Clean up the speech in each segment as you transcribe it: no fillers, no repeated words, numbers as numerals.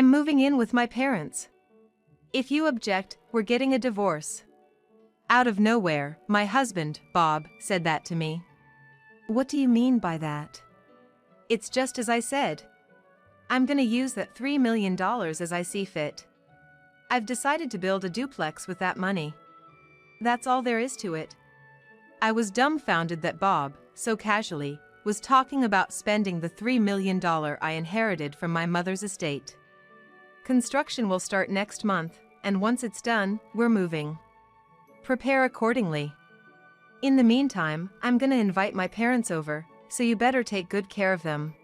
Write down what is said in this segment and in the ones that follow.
I'm moving in with my parents. If you object, we're getting a divorce. Out of nowhere, my husband, Bob, said that to me. What do you mean by that? It's just as I said. I'm gonna use that $3 million as I see fit. I've decided to build a duplex with that money. That's all there is to it. I was dumbfounded that Bob, so casually, was talking about spending the $3 million I inherited from my mother's estate. Construction will start next month, and once it's done, we're moving. Prepare accordingly. In the meantime, I'm gonna invite my parents over, so you better take good care of them.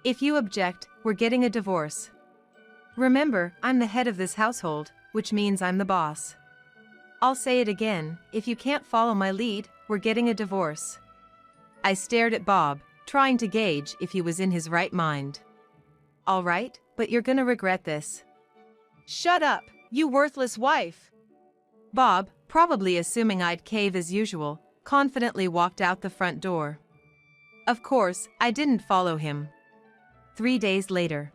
If you object, we're getting a divorce. Remember, I'm the head of this household, which means I'm the boss. I'll say it again, if you can't follow my lead, we're getting a divorce. I stared at Bob, trying to gauge if he was in his right mind. All right, but you're gonna regret this. Shut up, you worthless wife! Bob, probably assuming I'd cave as usual, confidently walked out the front door. Of course, I didn't follow him. 3 days later.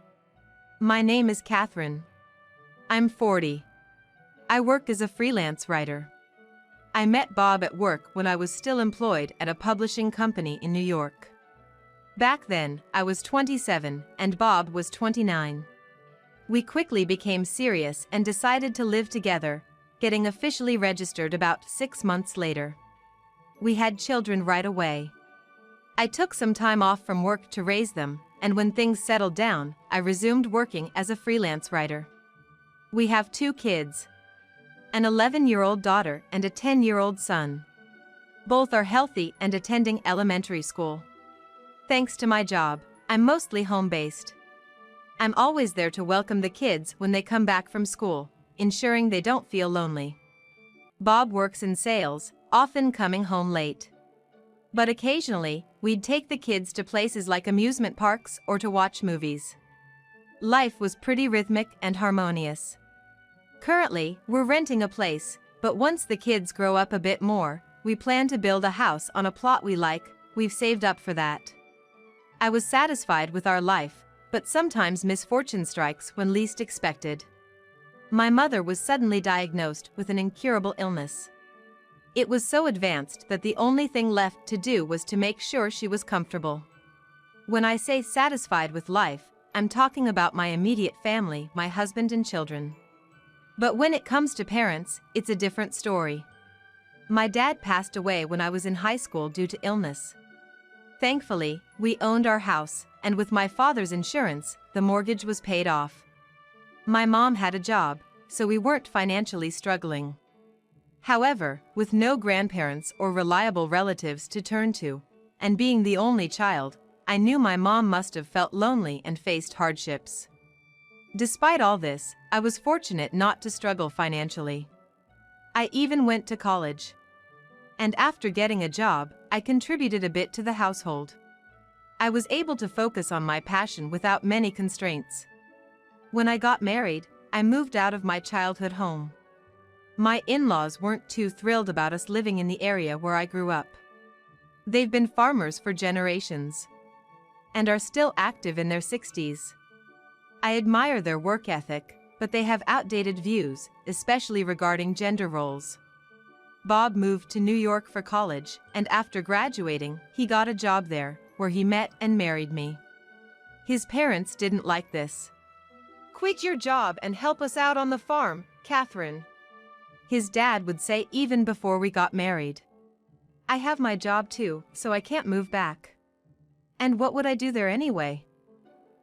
My name is Catherine. I'm 40. I work as a freelance writer. I met Bob at work when I was still employed at a publishing company in New York. Back then, I was 27 and Bob was 29. We quickly became serious and decided to live together, getting officially registered about 6 months later. We had children right away. I took some time off from work to raise them, and when things settled down, I resumed working as a freelance writer. We have 2 kids. An 11-year-old daughter and a 10-year-old son. Both are healthy and attending elementary school. Thanks to my job, I'm mostly home-based. I'm always there to welcome the kids when they come back from school, ensuring they don't feel lonely. Bob works in sales, often coming home late. But occasionally, we'd take the kids to places like amusement parks or to watch movies. Life was pretty rhythmic and harmonious. Currently, we're renting a place, but once the kids grow up a bit more, we plan to build a house on a plot we like. We've saved up for that. I was satisfied with our life, but sometimes misfortune strikes when least expected. My mother was suddenly diagnosed with an incurable illness. It was so advanced that the only thing left to do was to make sure she was comfortable. When I say satisfied with life, I'm talking about my immediate family, my husband and children. But when it comes to parents, it's a different story. My dad passed away when I was in high school due to illness. Thankfully, we owned our house, and with my father's insurance, the mortgage was paid off. My mom had a job, so we weren't financially struggling. However, with no grandparents or reliable relatives to turn to, and being the only child, I knew my mom must have felt lonely and faced hardships. Despite all this, I was fortunate not to struggle financially. I even went to college. And after getting a job, I contributed a bit to the household. I was able to focus on my passion without many constraints. When I got married, I moved out of my childhood home. My in-laws weren't too thrilled about us living in the area where I grew up. They've been farmers for generations and are still active in their 60s. I admire their work ethic, but they have outdated views, especially regarding gender roles. Bob moved to New York for college, and after graduating, he got a job there, where he met and married me. His parents didn't like this. "Quit your job and help us out on the farm, Catherine," his dad would say even before we got married. I have my job too, so I can't move back. And what would I do there anyway?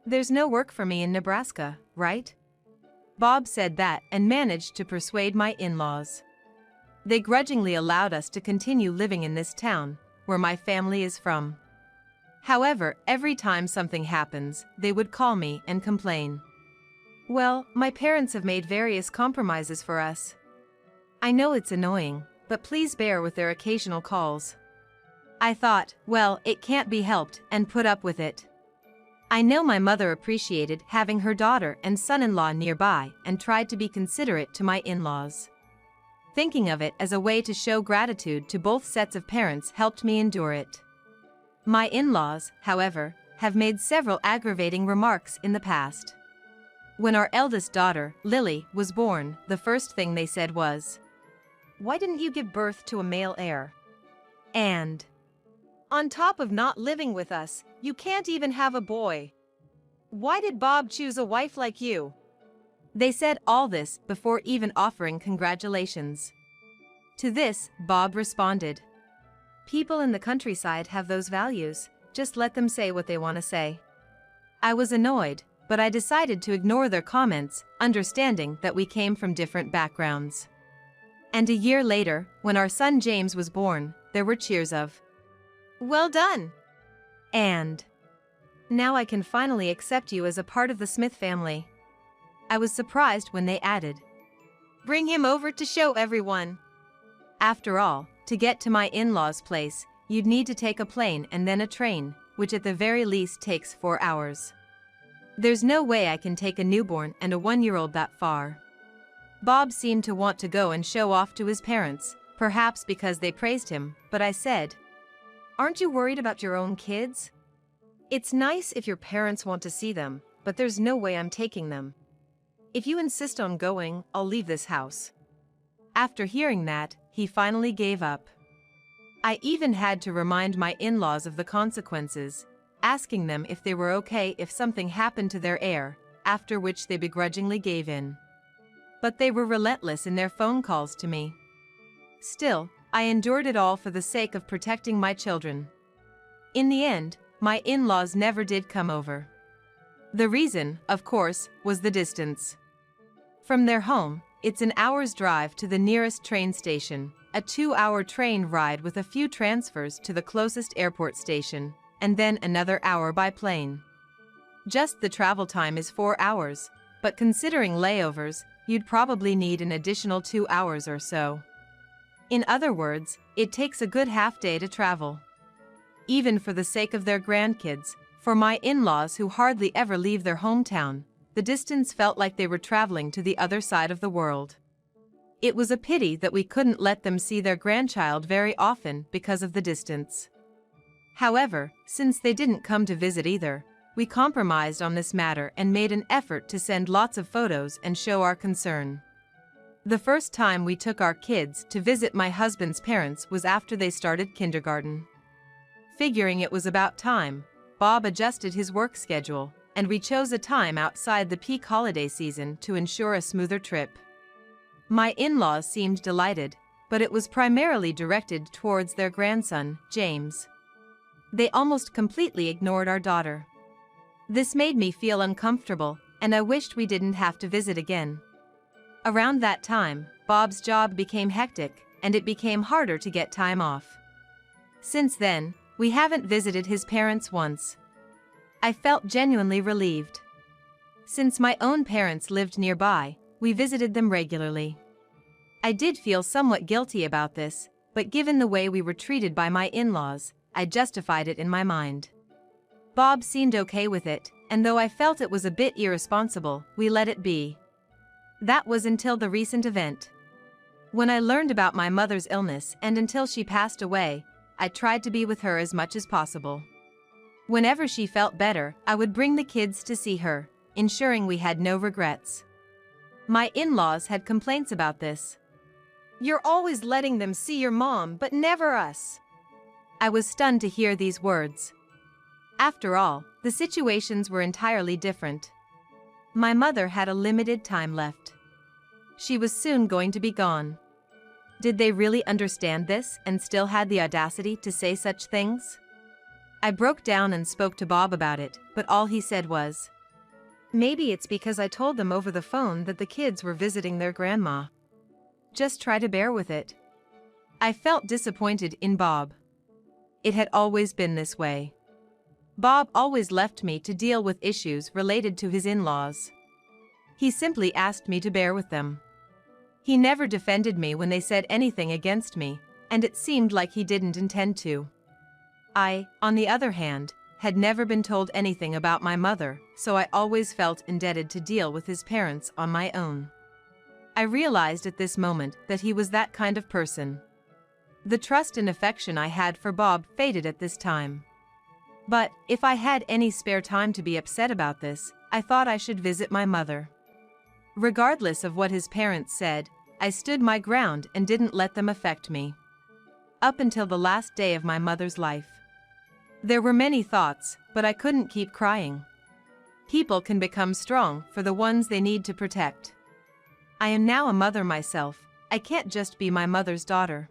There's no work for me in Nebraska, right? Bob said that and managed to persuade my in-laws. They grudgingly allowed us to continue living in this town, where my family is from. However, every time something happens, they would call me and complain. Well, my parents have made various compromises for us. I know it's annoying, but please bear with their occasional calls. I thought, well, it can't be helped, and put up with it. I know my mother appreciated having her daughter and son-in-law nearby and tried to be considerate to my in-laws. Thinking of it as a way to show gratitude to both sets of parents helped me endure it. My in-laws, however, have made several aggravating remarks in the past. When our eldest daughter, Lily, was born, the first thing they said was, "Why didn't you give birth to a male heir? And on top of not living with us, you can't even have a boy. Why did Bob choose a wife like you?" They said all this before even offering congratulations. To this, Bob responded, "People in the countryside have those values, just let them say what they want to say." I was annoyed, but I decided to ignore their comments, understanding that we came from different backgrounds. And a year later, when our son James was born, there were cheers of, "Well done!" and "Now I can finally accept you as a part of the Smith family." I was surprised when they added, "Bring him over to show everyone." After all, to get to my in-laws' place, you'd need to take a plane and then a train, which at the very least takes 4 hours. There's no way I can take a newborn and a 1-year-old that far. Bob seemed to want to go and show off to his parents, perhaps because they praised him, but I said, "Aren't you worried about your own kids? It's nice if your parents want to see them, but there's no way I'm taking them. If you insist on going, I'll leave this house." After hearing that, he finally gave up. I even had to remind my in-laws of the consequences, asking them if they were okay if something happened to their heir, after which they begrudgingly gave in. But they were relentless in their phone calls to me. Still, I endured it all for the sake of protecting my children. In the end, my in-laws never did come over. The reason, of course, was the distance. From their home, it's an hour's drive to the nearest train station, a 2-hour train ride with a few transfers to the closest airport station, and then another hour by plane. Just the travel time is 4 hours, but considering layovers, you'd probably need an additional 2 hours or so. In other words, it takes a good half-day to travel. Even for the sake of their grandkids, for my in-laws who hardly ever leave their hometown, the distance felt like they were traveling to the other side of the world. It was a pity that we couldn't let them see their grandchild very often because of the distance. However, since they didn't come to visit either, we compromised on this matter and made an effort to send lots of photos and show our concern. The first time we took our kids to visit my husband's parents was after they started kindergarten. Figuring it was about time, Bob adjusted his work schedule, and we chose a time outside the peak holiday season to ensure a smoother trip. My in-laws seemed delighted, but it was primarily directed towards their grandson, James. They almost completely ignored our daughter. This made me feel uncomfortable, and I wished we didn't have to visit again. Around that time, Bob's job became hectic, and it became harder to get time off. Since then, we haven't visited his parents once. I felt genuinely relieved. Since my own parents lived nearby, we visited them regularly. I did feel somewhat guilty about this, but given the way we were treated by my in-laws, I justified it in my mind. Bob seemed okay with it, and though I felt it was a bit irresponsible, we let it be. That was until the recent event. When I learned about my mother's illness and until she passed away, I tried to be with her as much as possible. Whenever she felt better, I would bring the kids to see her, ensuring we had no regrets. My in-laws had complaints about this. "You're always letting them see your mom, but never us." I was stunned to hear these words. After all, the situations were entirely different. My mother had a limited time left. She was soon going to be gone. Did they really understand this and still had the audacity to say such things? I broke down and spoke to Bob about it, but all he said was, "Maybe it's because I told them over the phone that the kids were visiting their grandma. Just try to bear with it." I felt disappointed in Bob. It had always been this way. Bob always left me to deal with issues related to his in-laws. He simply asked me to bear with them. He never defended me when they said anything against me, and it seemed like he didn't intend to. I, on the other hand, had never been told anything about my mother, so I always felt indebted to deal with his parents on my own. I realized at this moment that he was that kind of person. The trust and affection I had for Bob faded at this time. But if I had any spare time to be upset about this, I thought I should visit my mother. Regardless of what his parents said, I stood my ground and didn't let them affect me. Up until the last day of my mother's life. There were many thoughts, but I couldn't keep crying. People can become strong for the ones they need to protect. I am now a mother myself, I can't just be my mother's daughter.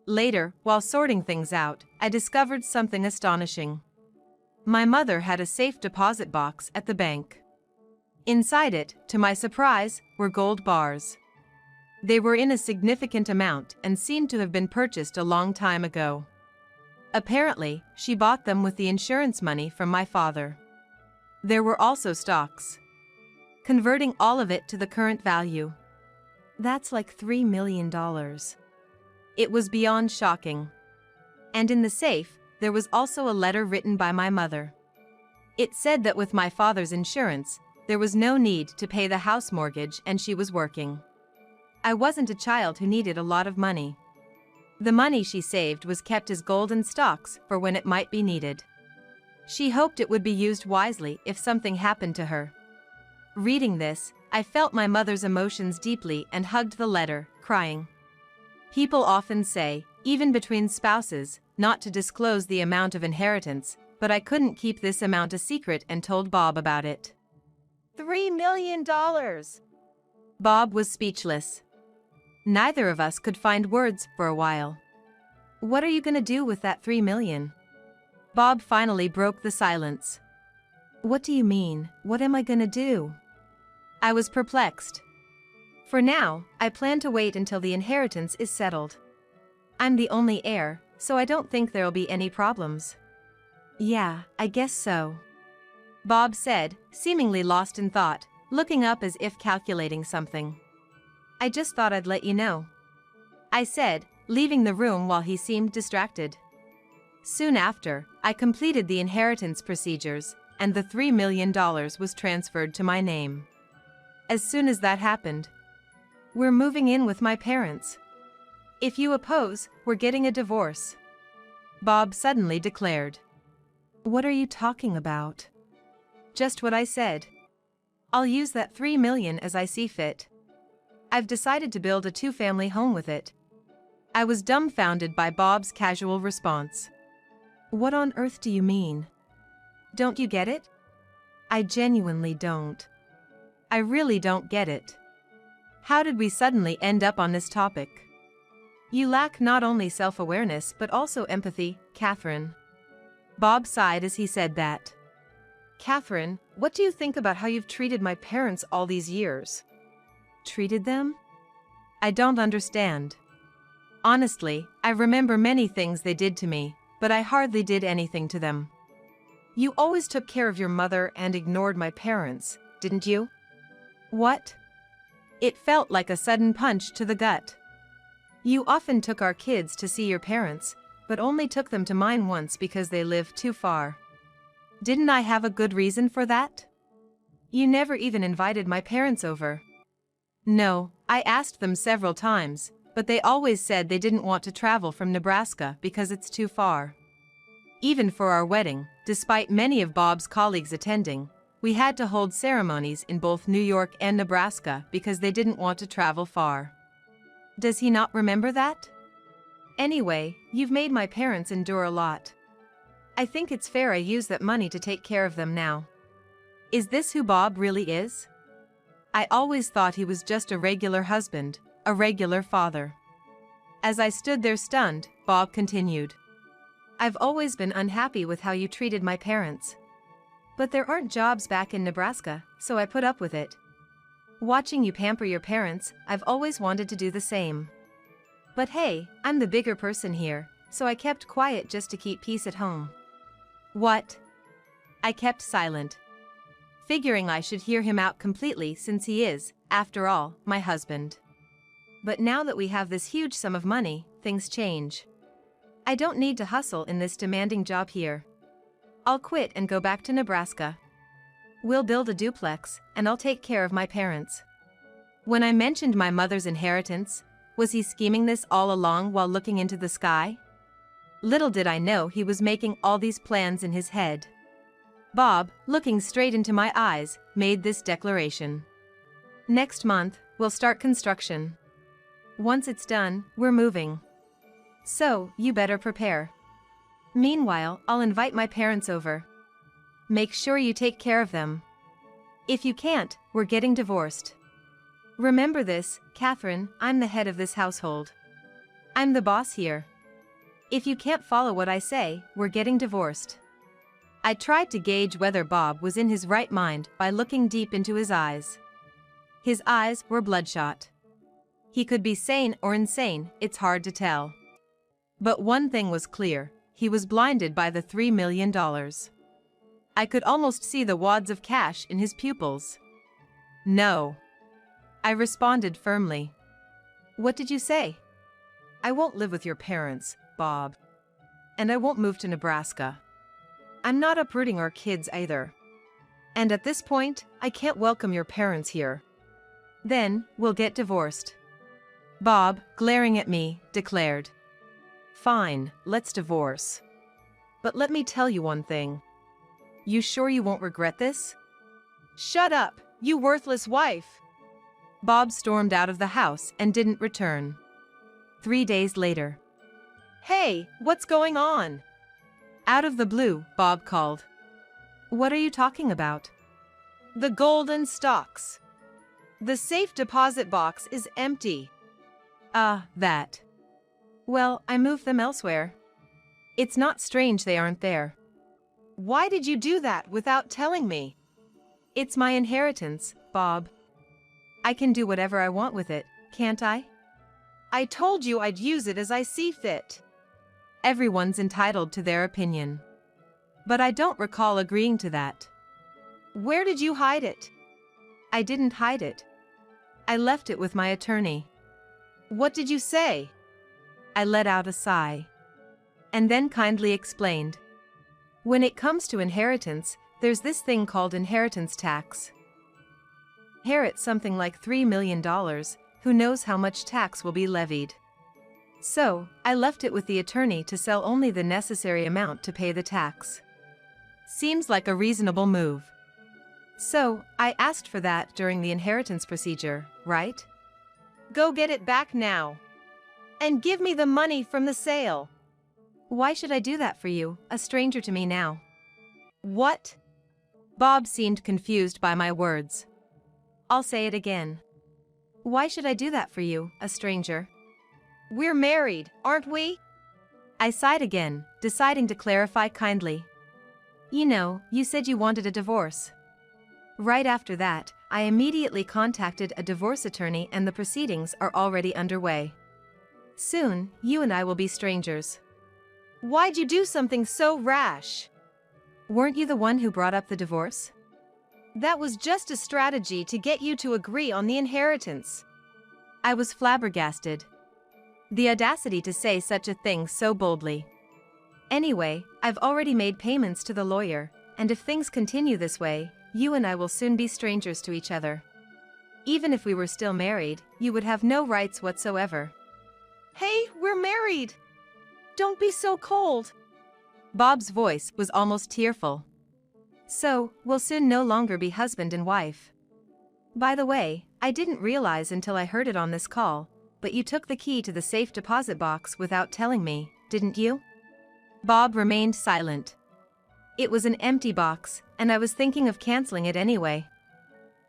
Later, while sorting things out, I discovered something astonishing. My mother had a safe deposit box at the bank. Inside it, to my surprise, were gold bars. They were in a significant amount and seemed to have been purchased a long time ago. Apparently, she bought them with the insurance money from my father. There were also stocks. Converting all of it to the current value. That's like $3 million. It was beyond shocking. And in the safe, there was also a letter written by my mother. It said that with my father's insurance, there was no need to pay the house mortgage and she was working. I wasn't a child who needed a lot of money. The money she saved was kept as gold in stocks for when it might be needed. She hoped it would be used wisely if something happened to her. Reading this, I felt my mother's emotions deeply and hugged the letter, crying. People often say, even between spouses, not to disclose the amount of inheritance, but I couldn't keep this amount a secret and told Bob about it. $3 million! Bob was speechless. Neither of us could find words for a while. What are you gonna do with that $3 million? Bob finally broke the silence. What do you mean, what am I gonna do? I was perplexed. For now, I plan to wait until the inheritance is settled. I'm the only heir, so I don't think there'll be any problems. Yeah, I guess so. Bob said, seemingly lost in thought, looking up as if calculating something. I just thought I'd let you know. I said, leaving the room while he seemed distracted. Soon after, I completed the inheritance procedures, and the $3 million was transferred to my name. As soon as that happened, we're moving in with my parents. If you oppose, we're getting a divorce. Bob suddenly declared. What are you talking about? Just what I said. I'll use that $3 million as I see fit. I've decided to build a two-family home with it. I was dumbfounded by Bob's casual response. What on earth do you mean? Don't you get it? I genuinely don't. I really don't get it. How did we suddenly end up on this topic? You lack not only self-awareness but also empathy, Catherine. Bob sighed as he said that. Catherine, what do you think about how you've treated my parents all these years? Treated them? I don't understand. Honestly, I remember many things they did to me, but I hardly did anything to them. You always took care of your mother and ignored my parents, didn't you? What? It felt like a sudden punch to the gut. You often took our kids to see your parents, but only took them to mine once because they lived too far. Didn't I have a good reason for that? You never even invited my parents over. No, I asked them several times, but they always said they didn't want to travel from Nebraska because it's too far. Even for our wedding, despite many of Bob's colleagues attending, we had to hold ceremonies in both New York and Nebraska because they didn't want to travel far. Does he not remember that? Anyway, you've made my parents endure a lot. I think it's fair I use that money to take care of them now. Is this who Bob really is? I always thought he was just a regular husband, a regular father. As I stood there stunned, Bob continued. I've always been unhappy with how you treated my parents. But there aren't jobs back in Nebraska, so I put up with it. Watching you pamper your parents, I've always wanted to do the same. But hey, I'm the bigger person here, so I kept quiet just to keep peace at home. What? I kept silent, figuring I should hear him out completely since he is, after all, my husband. But now that we have this huge sum of money, things change. I don't need to hustle in this demanding job here. I'll quit and go back to Nebraska. We'll build a duplex, and I'll take care of my parents. When I mentioned my mother's inheritance, was he scheming this all along while looking into the sky? Little did I know he was making all these plans in his head. Bob, looking straight into my eyes, made this declaration. Next month, we'll start construction. Once it's done, we're moving. So, you better prepare. Meanwhile, I'll invite my parents over. Make sure you take care of them. If you can't, we're getting divorced. Remember this, Catherine, I'm the head of this household. I'm the boss here. If you can't follow what I say, we're getting divorced. I tried to gauge whether Bob was in his right mind by looking deep into his eyes. His eyes were bloodshot. He could be sane or insane, it's hard to tell. But one thing was clear, he was blinded by the $3 million. I could almost see the wads of cash in his pupils. No. I responded firmly. What did you say? I won't live with your parents, Bob. And I won't move to Nebraska. I'm not uprooting our kids either. And at this point, I can't welcome your parents here. Then, we'll get divorced. Bob, glaring at me, declared. Fine, let's divorce. But let me tell you one thing. You sure you won't regret this? Shut up, you worthless wife! Bob stormed out of the house and didn't return. 3 days later. Hey, what's going on? Out of the blue, Bob called. What are you talking about? The golden stocks. The safe deposit box is empty. That. Well, I moved them elsewhere. It's not strange they aren't there. Why did you do that without telling me? It's my inheritance, Bob. I can do whatever I want with it, can't I? I told you I'd use it as I see fit. Everyone's entitled to their opinion. But I don't recall agreeing to that. Where did you hide it? I didn't hide it. I left it with my attorney. What did you say? I let out a sigh. And then kindly explained. When it comes to inheritance, there's this thing called inheritance tax. Inherit something like $3 million, who knows how much tax will be levied. So, I left it with the attorney to sell only the necessary amount to pay the tax. Seems like a reasonable move. So, I asked for that during the inheritance procedure, right? Go get it back now. And give me the money from the sale. Why should I do that for you, a stranger to me now? What? Bob seemed confused by my words. I'll say it again. Why should I do that for you, a stranger? We're married, aren't we? I sighed again, deciding to clarify kindly. You know, you said you wanted a divorce. Right after that, I immediately contacted a divorce attorney and the proceedings are already underway. Soon, you and I will be strangers. Why'd you do something so rash? Weren't you the one who brought up the divorce? That was just a strategy to get you to agree on the inheritance. I was flabbergasted. The audacity to say such a thing so boldly. Anyway, I've already made payments to the lawyer, and if things continue this way, you and I will soon be strangers to each other. Even if we were still married, you would have no rights whatsoever. Hey, we're married! Don't be so cold! Bob's voice was almost tearful. So, we'll soon no longer be husband and wife. By the way, I didn't realize until I heard it on this call, but you took the key to the safe deposit box without telling me, didn't you? Bob remained silent. It was an empty box, and I was thinking of canceling it anyway.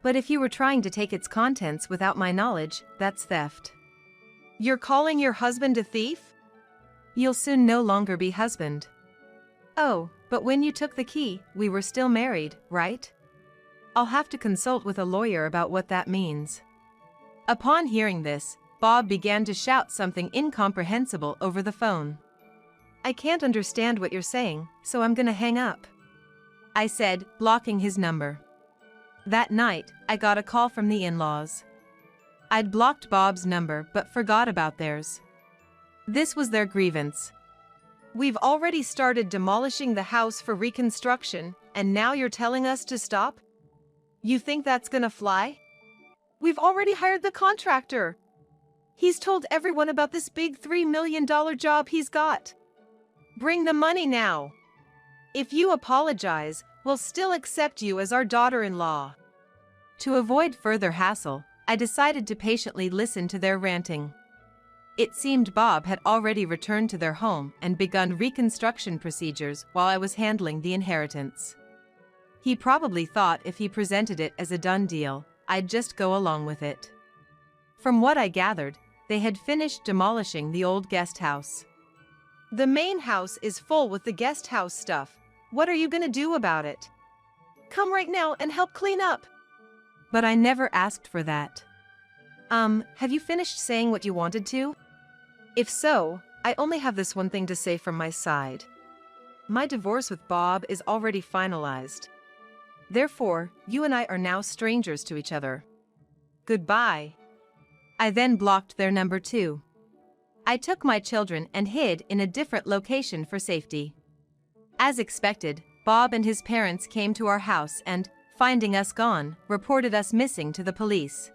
But if you were trying to take its contents without my knowledge, that's theft. You're calling your husband a thief? You'll soon no longer be husband. Oh, but when you took the key, we were still married, right? I'll have to consult with a lawyer about what that means. Upon hearing this, Bob began to shout something incomprehensible over the phone. I can't understand what you're saying, so I'm gonna hang up, I said, blocking his number. That night, I got a call from the in-laws. I'd blocked Bob's number but forgot about theirs. This was their grievance. We've already started demolishing the house for reconstruction, and now you're telling us to stop? You think that's gonna fly? We've already hired the contractor. He's told everyone about this big $3 million job he's got. Bring the money now. If you apologize, we'll still accept you as our daughter-in-law." To avoid further hassle, I decided to patiently listen to their ranting. It seemed Bob had already returned to their home and begun reconstruction procedures while I was handling the inheritance. He probably thought if he presented it as a done deal, I'd just go along with it. From what I gathered, they had finished demolishing the old guest house. "The main house is full with the guest house stuff. What are you gonna do about it? Come right now and help clean up." But I never asked for that. Have you finished saying what you wanted to? If so, I only have this one thing to say from my side. My divorce with Bob is already finalized. Therefore, you and I are now strangers to each other. Goodbye." I then blocked their number too. I took my children and hid in a different location for safety. As expected, Bob and his parents came to our house and, finding us gone, reported us missing to the police.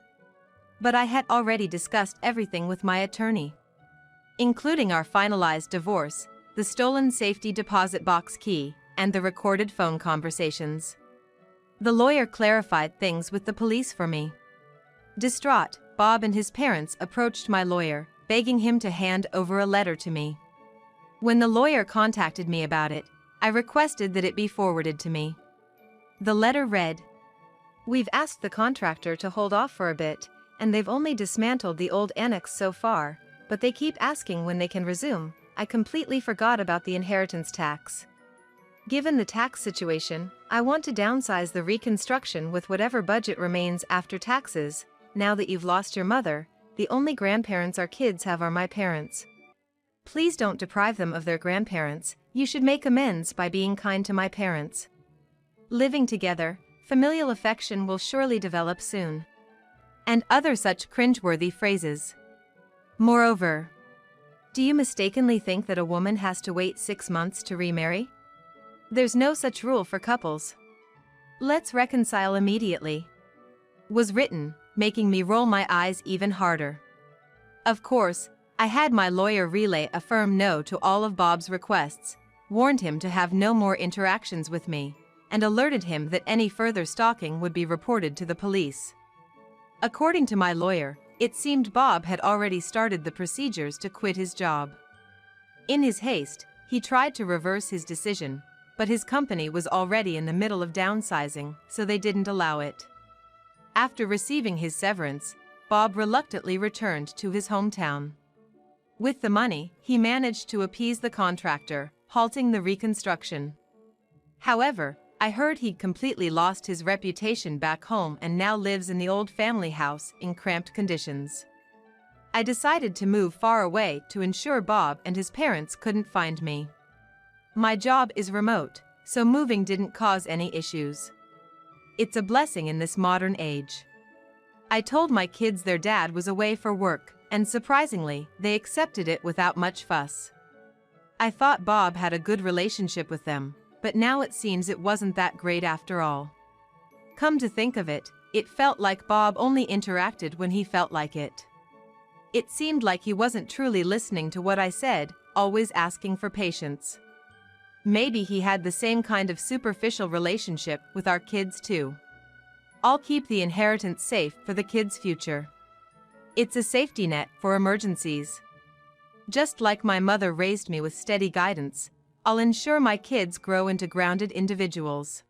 But I had already discussed everything with my attorney, including our finalized divorce, the stolen safety deposit box key, and the recorded phone conversations. The lawyer clarified things with the police for me. Distraught, Bob and his parents approached my lawyer, begging him to hand over a letter to me. When the lawyer contacted me about it, I requested that it be forwarded to me. The letter read, "We've asked the contractor to hold off for a bit, and they've only dismantled the old annex so far, but they keep asking when they can resume. I completely forgot about the inheritance tax. Given the tax situation, I want to downsize the reconstruction with whatever budget remains after taxes. Now that you've lost your mother, the only grandparents our kids have are my parents. Please don't deprive them of their grandparents. You should make amends by being kind to my parents. Living together, familial affection will surely develop soon." And other such cringeworthy phrases. Moreover, do you mistakenly think that a woman has to wait 6 months to remarry? There's no such rule for couples. Let's reconcile immediately. Was written, making me roll my eyes even harder. Of course, I had my lawyer relay a firm no to all of Bob's requests, warned him to have no more interactions with me, and alerted him that any further stalking would be reported to the police. According to my lawyer, it seemed Bob had already started the procedures to quit his job. In his haste, he tried to reverse his decision, but his company was already in the middle of downsizing, so they didn't allow it. After receiving his severance, Bob reluctantly returned to his hometown. With the money, he managed to appease the contractor, halting the reconstruction. However, I heard he'd completely lost his reputation back home and now lives in the old family house in cramped conditions. I decided to move far away to ensure Bob and his parents couldn't find me. My job is remote, so moving didn't cause any issues. It's a blessing in this modern age. I told my kids their dad was away for work, and surprisingly, they accepted it without much fuss. I thought Bob had a good relationship with them, but now it seems it wasn't that great after all. Come to think of it, it felt like Bob only interacted when he felt like it. It seemed like he wasn't truly listening to what I said, always asking for patience. Maybe he had the same kind of superficial relationship with our kids too. I'll keep the inheritance safe for the kids' future. It's a safety net for emergencies. Just like my mother raised me with steady guidance, I'll ensure my kids grow into grounded individuals.